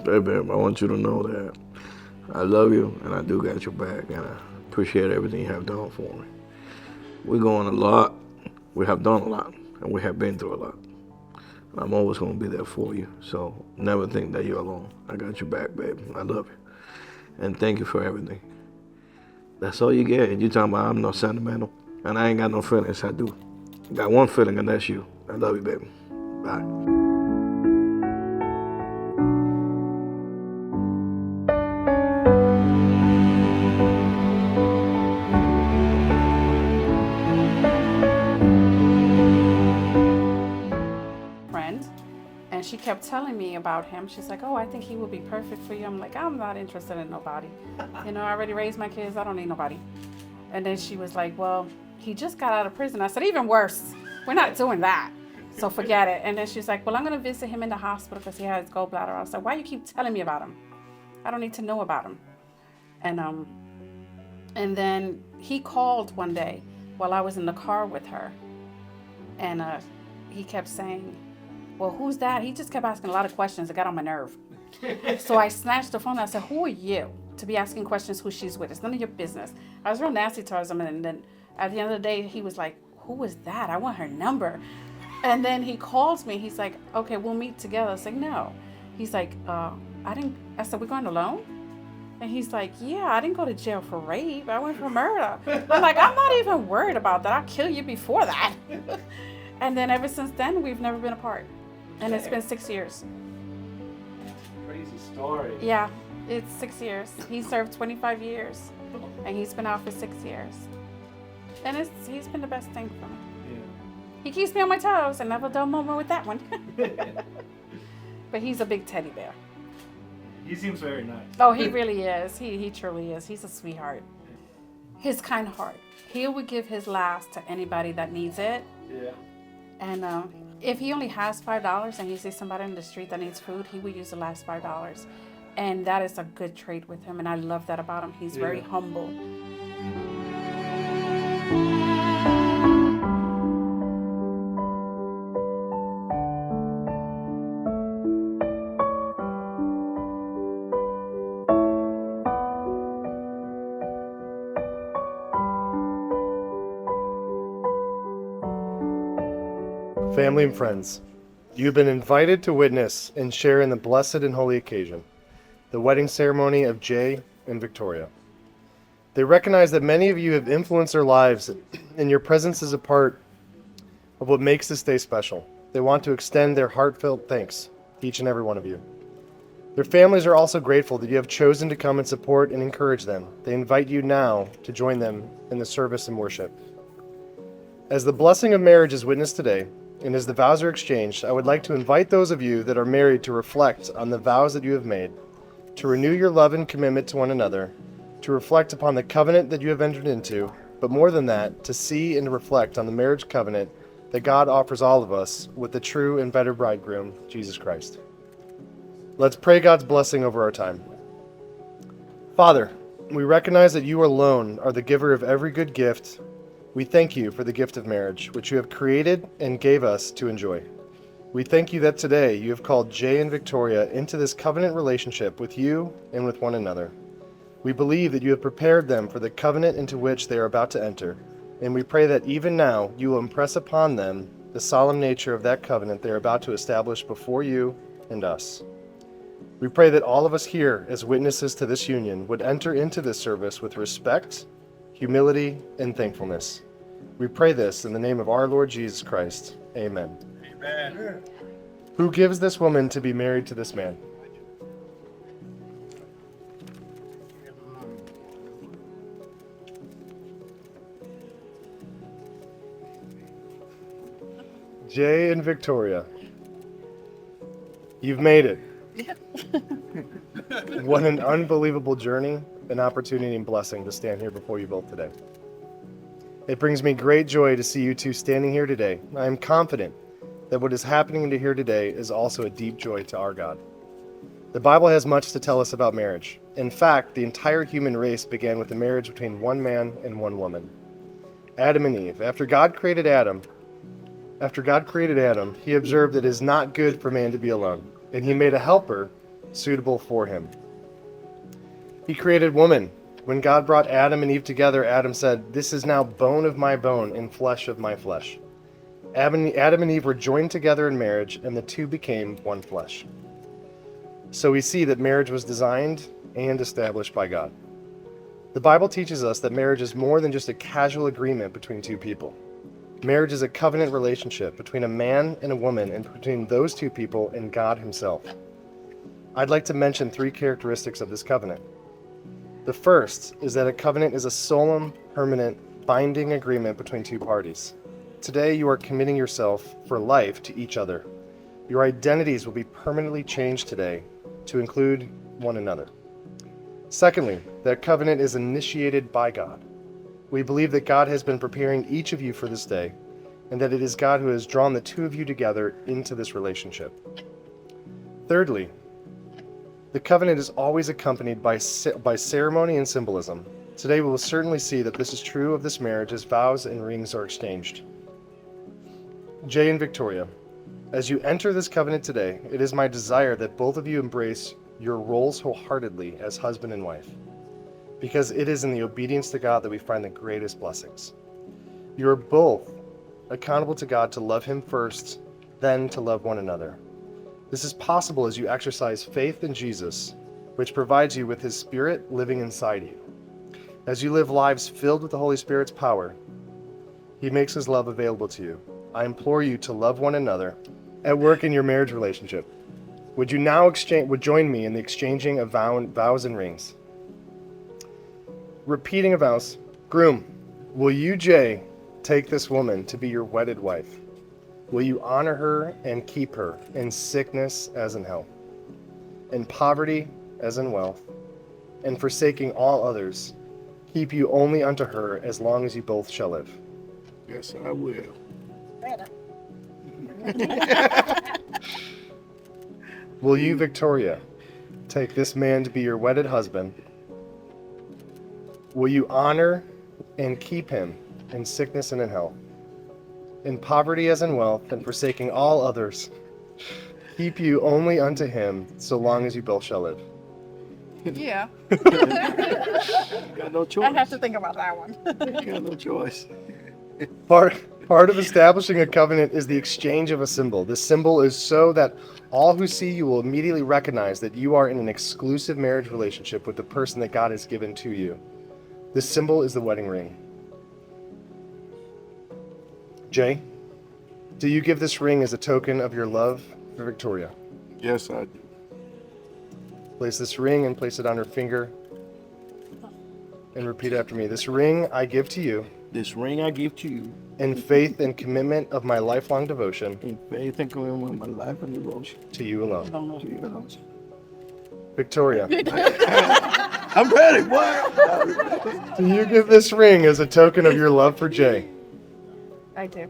Hey, babe, I want you to know that I love you and I do got your back, and I appreciate everything you have done for me. We're going a lot, we have done a lot, and we have been through a lot. I'm always going to be there for you, so never think that you're alone. I got your back, babe. I love you. And thank you for everything. That's all you get. And you talking about I'm no sentimental, and I ain't got no feelings. I do. I got one feeling, and that's you. I love you, baby. Bye. Friend, and she kept telling me about him. She's like, oh, I think he would be perfect for you. I'm like, I'm not interested in nobody. I already raised my kids. I don't need nobody. And then she was like, well, he just got out of prison. I said, even worse. We're not doing that. So forget it. And then she's like, well, I'm going to visit him in the hospital because he had his gallbladder. I was like, why you keep telling me about him? I don't need to know about him. And then he called one day while I was in the car with her. And he kept saying, well, who's that? He just kept asking a lot of questions that got on my nerve. So I snatched the phone and I said, who are you to be asking questions who she's with? It's none of your business. I was real nasty towards him. And then at the end of the day, he was like, who was that? I want her number. And then he calls me. He's like, okay, we'll meet together. I was like, no. He's like, I said, we're going alone? And he's like, yeah, I didn't go to jail for rape. I went for murder. I'm like, I'm not even worried about that. I'll kill you before that. And then ever since then, we've never been apart. And it's been 6 years. Crazy story. Yeah, it's 6 years. He served 25 years, and he's been out for 6 years. And he's been the best thing for me. Yeah. He keeps me on my toes, and never a dull moment with that one. But he's a big teddy bear. He seems very nice. Oh, he really is. He truly is. He's a sweetheart. His kind heart. He would give his last to anybody that needs it. Yeah. And if he only has $5 and he sees somebody in the street that needs food, he would use the last $5. And that is a good trait with him, and I love that about him. He's very humble. Family and friends, you've been invited to witness and share in the blessed and holy occasion, the wedding ceremony of Jay and Victoria. They recognize that many of you have influenced their lives, and your presence is a part of what makes this day special. They want to extend their heartfelt thanks to each and every one of you. Their families are also grateful that you have chosen to come and support and encourage them. They invite you now to join them in the service and worship. As the blessing of marriage is witnessed today, and as the vows are exchanged, I would like to invite those of you that are married to reflect on the vows that you have made, to renew your love and commitment to one another, to reflect upon the covenant that you have entered into, but more than that, to see and to reflect on the marriage covenant that God offers all of us with the true and better bridegroom, Jesus Christ. Let's pray God's blessing over our time. Father, we recognize that you alone are the giver of every good gift. We thank you for the gift of marriage, which you have created and gave us to enjoy. We thank you that today you have called Jay and Victoria into this covenant relationship with you and with one another. We believe that you have prepared them for the covenant into which they are about to enter, and we pray that even now you will impress upon them the solemn nature of that covenant they are about to establish before you and us. We pray that all of us here as witnesses to this union would enter into this service with respect, humility, and thankfulness. We pray this in the name of our Lord Jesus Christ. Amen. Amen. Who gives this woman to be married to this man? Jay and Victoria, you've made it. What an unbelievable journey, an opportunity and blessing to stand here before you both today. It brings me great joy to see you two standing here today. I am confident that what is happening here today is also a deep joy to our God. The Bible has much to tell us about marriage. In fact, the entire human race began with a marriage between one man and one woman. Adam and Eve. After God created Adam, he observed that it is not good for man to be alone, and he made a helper suitable for him. He created woman. When God brought Adam and Eve together, Adam said, "This is now bone of my bone and flesh of my flesh." Adam and Eve were joined together in marriage, and the two became one flesh. So we see that marriage was designed and established by God. The Bible teaches us that marriage is more than just a casual agreement between two people. Marriage is a covenant relationship between a man and a woman, and between those two people and God himself. I'd like to mention 3 characteristics of this covenant. The first is that a covenant is a solemn, permanent, binding agreement between two parties. Today you are committing yourself for life to each other. Your identities will be permanently changed today to include one another. Secondly, that covenant is initiated by God. We believe that God has been preparing each of you for this day, and that it is God who has drawn the two of you together into this relationship. Thirdly, the covenant is always accompanied by ceremony and symbolism. Today we will certainly see that this is true of this marriage as vows and rings are exchanged. Jay and Victoria, as you enter this covenant today, it is my desire that both of you embrace your roles wholeheartedly as husband and wife, because it is in the obedience to God that we find the greatest blessings. You are both accountable to God to love him first, then to love one another. This is possible as you exercise faith in Jesus, which provides you with his Spirit living inside you. As you live lives filled with the Holy Spirit's power, he makes his love available to you. I implore you to love one another at work in your marriage relationship. Would you now join me in the exchanging of vows and rings? Repeating of vows. Groom, will you, Jay, take this woman to be your wedded wife? Will you honor her and keep her in sickness as in health, in poverty as in wealth, and forsaking all others, keep you only unto her as long as you both shall live? Yes, I will. Will you, Victoria, take this man to be your wedded husband? Will you honor and keep him in sickness and in health, in poverty as in wealth, and forsaking all others, keep you only unto him so long as you both shall live? Yeah. Got no choice. I have to think about that one. Got no choice. Part of establishing a covenant is the exchange of a symbol. This symbol is so that all who see you will immediately recognize that you are in an exclusive marriage relationship with the person that God has given to you. This symbol is the wedding ring. Jay, do you give this ring as a token of your love for Victoria? Yes, I do. Place this ring and place it on her finger and repeat after me. This ring I give to you This ring I give to you in faith and commitment of my lifelong devotion in faith and commitment of my life and devotion to you alone. to you alone. Victoria, I'm ready, boy. do you give this ring as a token of your love for Jay? I do.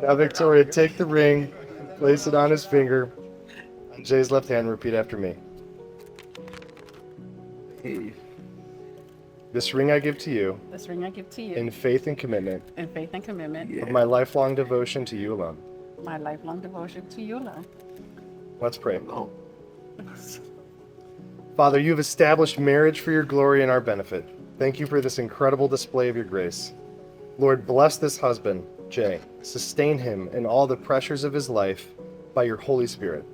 Now, Victoria, take the ring, place it on his finger, on Jay's left hand, repeat after me. This ring I give to you This ring I give to you in faith and commitment in faith and commitment of my lifelong devotion to you alone. my lifelong devotion to you alone. Let's pray. No. Father, you have established marriage for your glory and our benefit. Thank you for this incredible display of your grace. Lord, bless this husband, Jay. Sustain him in all the pressures of his life by your Holy Spirit.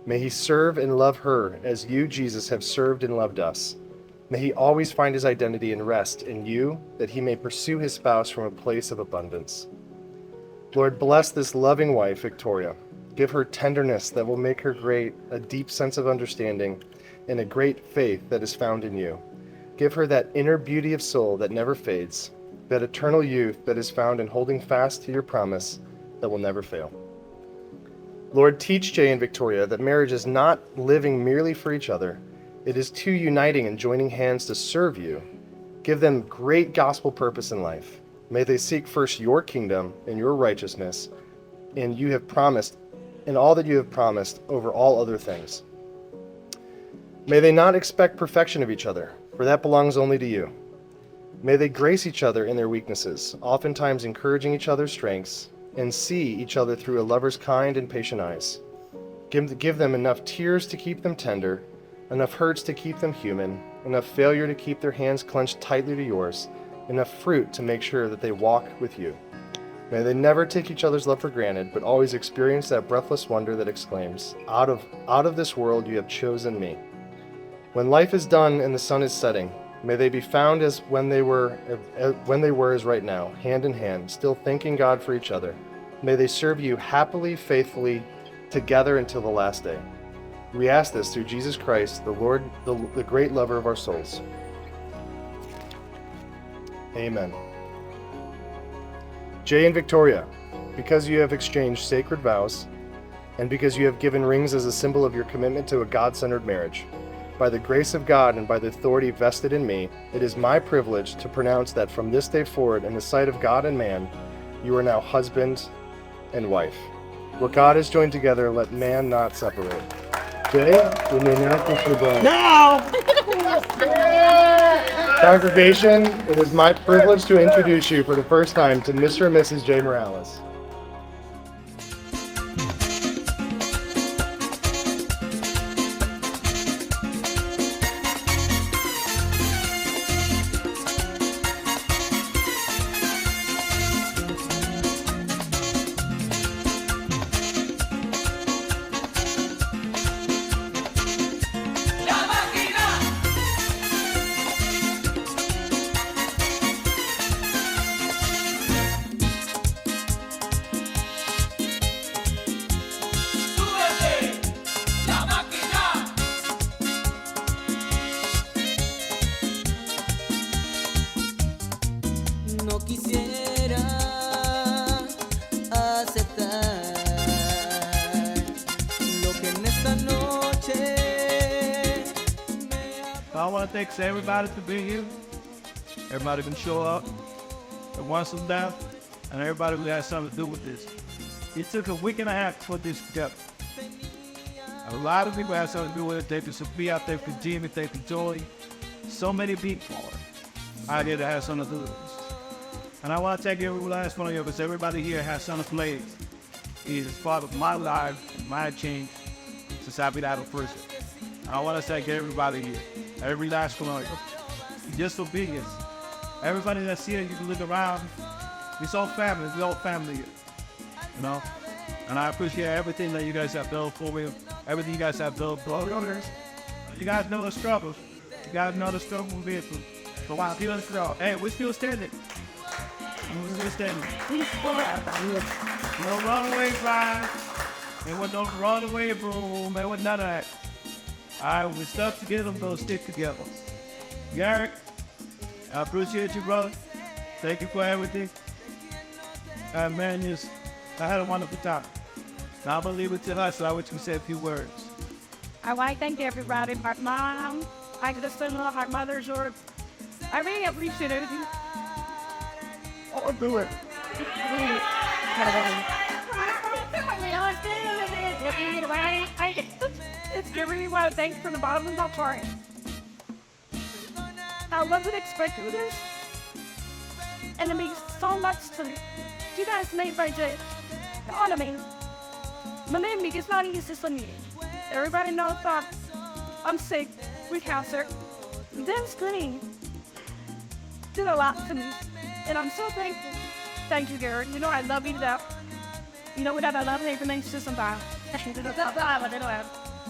May he serve and love her as you, Jesus, have served and loved us. May he always find his identity and rest in you, that he may pursue his spouse from a place of abundance. Lord, bless this loving wife, Victoria. Give her tenderness that will make her great, a deep sense of understanding, and a great faith that is found in you. Give her that inner beauty of soul that never fades, that eternal youth that is found in holding fast to your promise that will never fail. Lord, teach Jay and Victoria that marriage is not living merely for each other. It is two uniting and joining hands to serve you. Give them great gospel purpose in life. May they seek first your kingdom and your righteousness, and you have promised, and all that you have promised over all other things. May they not expect perfection of each other, for that belongs only to you. May they grace each other in their weaknesses, oftentimes encouraging each other's strengths, and see each other through a lover's kind and patient eyes. Give them enough tears to keep them tender, enough hurts to keep them human, enough failure to keep their hands clenched tightly to yours, enough fruit to make sure that they walk with you. May they never take each other's love for granted, but always experience that breathless wonder that exclaims, out of this world you have chosen me. When life is done and the sun is setting, may they be found as when they were as right now, hand in hand, still thanking God for each other. May they serve you happily, faithfully, together until the last day. We ask this through Jesus Christ, the Lord, the great lover of our souls. Amen. Jay and Victoria, because you have exchanged sacred vows, and because you have given rings as a symbol of your commitment to a God-centered marriage, by the grace of God and by the authority vested in me, it is my privilege to pronounce that from this day forward, in the sight of God and man, you are now husband and wife. What God has joined together, let man not separate. Jay, you may now kiss your bride. Now! Congregation, it is my privilege to introduce you for the first time to Mr. and Mrs. J. Morales. No quisiera aceptar lo que en esta noche me ha... I want to thank everybody for being here. Everybody can show up and want some down, and everybody who has something to do with this. It took a week and a half to put this together. A lot of people had something to do with it. Thank you, Sophia. Thank you, Jimmy. Thank you, Joey. So many people out here that have something to do with this. And I want to thank every last one of you because everybody here has something to play. It is part of my life and my change since I've been out of prison. I want to thank everybody here, every last one of you. Just for being here. Everybody that's here, you can look around. It's all family. It's all family here. You know? And I appreciate everything that you guys have done for me. Everything you guys have done for others. You guys know the struggles. You guys know the struggle we've been through. So while people struggle, hey, we're still standing. We're still standing. No runaway drive. There was no runaway broom. There was none of that. Alright, we stuck together, we're gonna stick together. Garrett, I appreciate you, brother. Thank you for everything. Man, I had a wonderful time. Now I'm gonna leave it to us so I want you to say a few words. I want to thank everybody, my mom, my sister-in-law, my mother's or I really appreciate it. Oh, do it. It's really want to thank from the bottom of my heart. I wasn't expecting this. And it means so much to you guys made by Jay. Honor me. My name is not easy for me. Everybody knows that I'm sick with cancer. This screen did a lot to me. And I'm so thankful. Thank you, Garrett. You know I love you to death. You know without I love you, everything system down.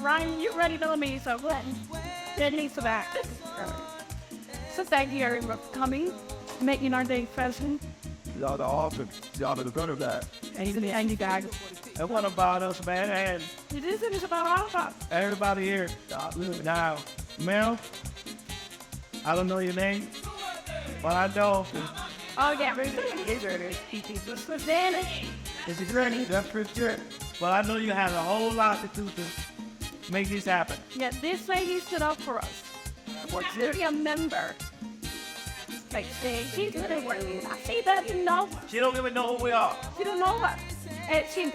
Ryan, you already know me, so go ahead. It needs to back. So thank you, everyone, for coming, making our day present. Y'all the awesome. Y'all the good of that. And you guys. And what about us, man? And It's about all of us. everybody here. Now, Mel, I don't know your name, but I know Oh, yeah, this was Danny. it's a journey. That's for sure. But I know you had a whole lot to do to make this happen. Yeah, this lady stood up for us. What's really a member? Like, she's really working. I see that, you know. She don't even know who we are. She don't know us. And she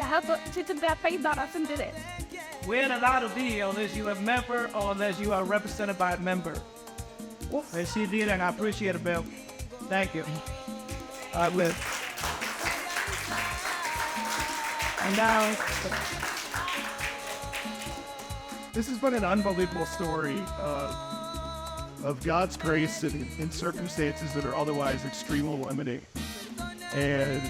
took that faith on us and did it. We're not allowed to be here unless you're a member or unless you are represented by a member. And she did, and I appreciate it, Bill. Thank you. I will. And now, this has been an unbelievable story of God's grace in circumstances that are otherwise extremely limiting. And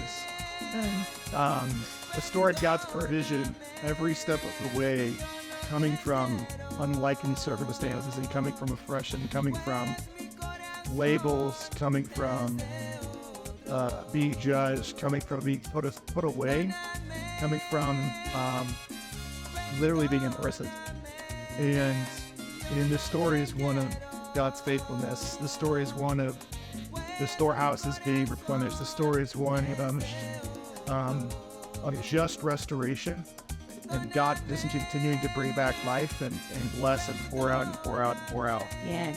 a story of God's provision every step of the way, coming from unlikely circumstances and coming from oppression, coming from labels, coming from being judged, coming from being put away, coming from literally being imprisoned. And this story is one of God's faithfulness. The story is one of the storehouses being replenished. The story is one of just restoration. And God is continuing to bring back life and bless and pour out and pour out and pour out. Yeah.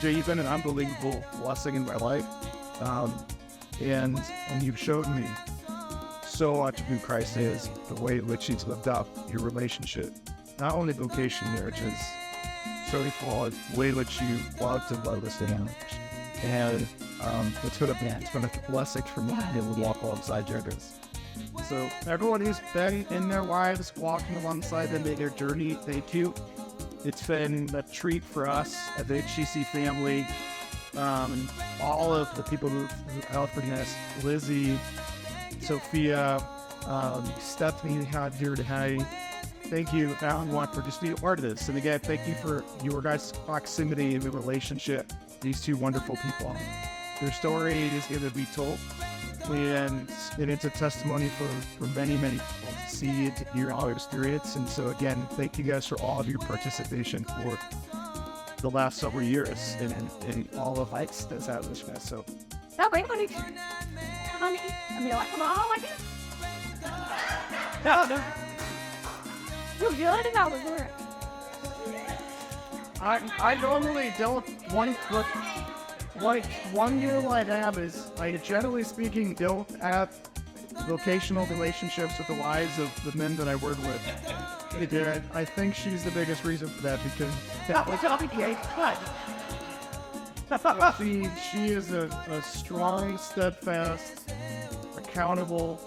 Jay, you've been an unbelievable blessing in my life. And you've showed me so much of who Christ is, the way in which he's lived up your relationship. Not only vocation marriages, so flawed, the way in which you love to love this down. And it's been a blessing for me to be able to walk alongside Jahdel. So everyone who's been in their lives, walking alongside them in their journey, thank you. It's been a treat for us at the HCC family. All of the people who've helped in this, Lizzie, Sophia, Stephanie we had here today. Thank you, everyone, for just being a part of this. And again, thank you for your guys' proximity and the relationship. These two wonderful people. Their story is going to be told. And it's a testimony for many, many people to see it, to hear our experience. And so again, thank you guys for all of your participation for the last several years and all of us that's out of this mess. So Honey. I mean, like, come on, like it. No. You're good and I was there. I normally don't want to like one year what I have is, like, generally speaking, don't have vocational relationships with the wives of the men that I work with. I think she's the biggest reason for that, because That was all gay. What? she is a strong, steadfast, accountable,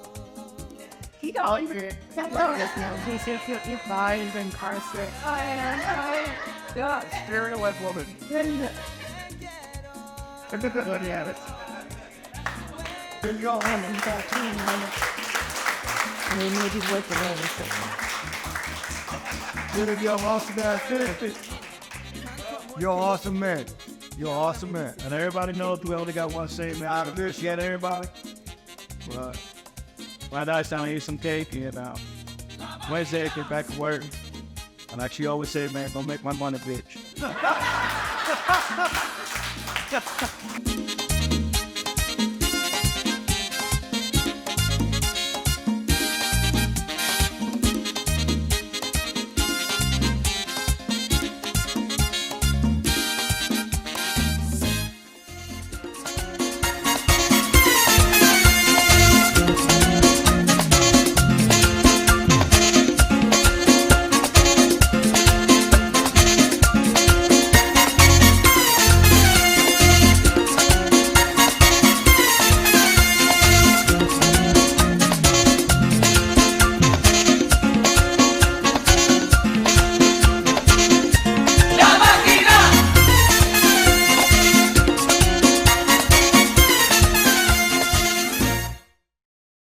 He got it. You're fine and Carson. Yeah. spirit-led woman. Yeah, that's. You're going and back to me. I mean, maybe work the You're awesome man. You're awesome man. You're awesome man. And everybody knows we only got one saying, man. I appreciate everybody. But my dad's telling you some cake, and Wednesday I get back to work. And like she always said, man, don't make my money, bitch.